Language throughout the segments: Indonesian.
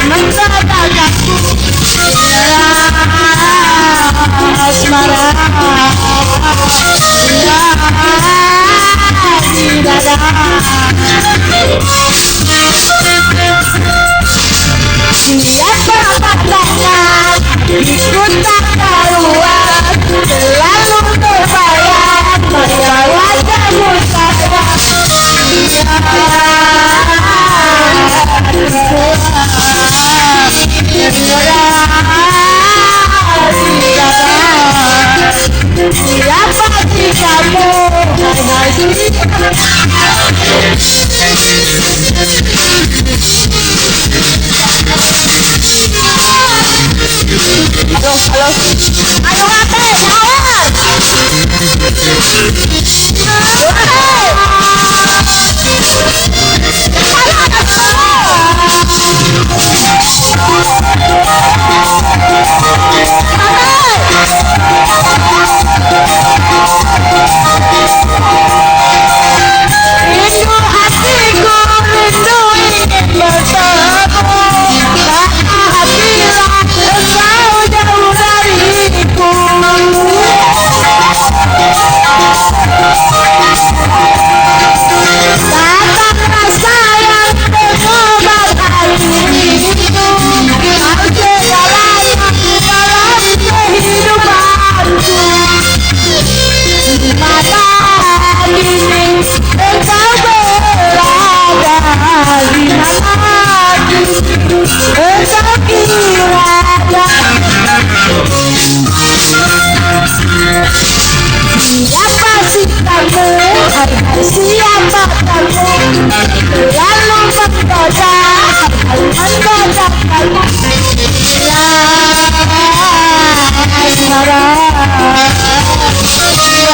mendatangkanku asmara di dada. Siapa pandangan ikut tak keluar, selalu terbayang pada wajahmu sadar. Siapa sih kamu? Halo, halo. Ayo ngapain? Awas. Rindu hatiku, rindu ingin bertemu. Apabila engkau jauh dariku, datang rasa yang pengobat hati itu. Kau segalanya dalam kehidupanku. Di mana kini engkau berada, di mana kini engkau berada. Siapa sih kamu? Siapa kamu? Lalu menggoda, menggoda kamu. Asmara di dada.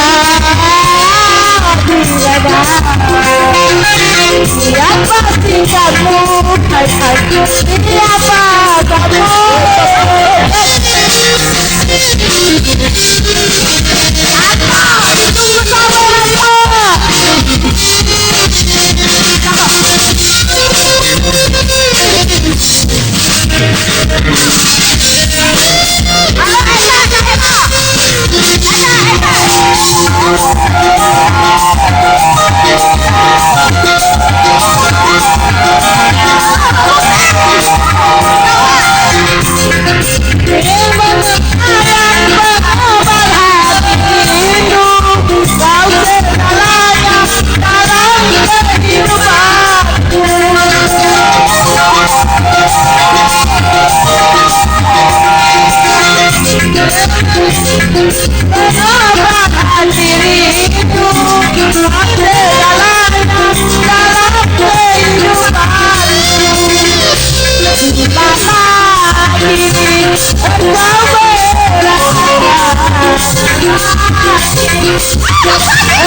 Siapa sih kamu? Siapa kamu? Ditunggu pengobatan diriku, segalanya dalam kehidupanku. Di mana kini engkau berada,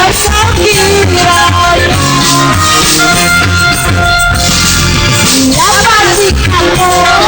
engkau kiranya. Siapa sih kamu?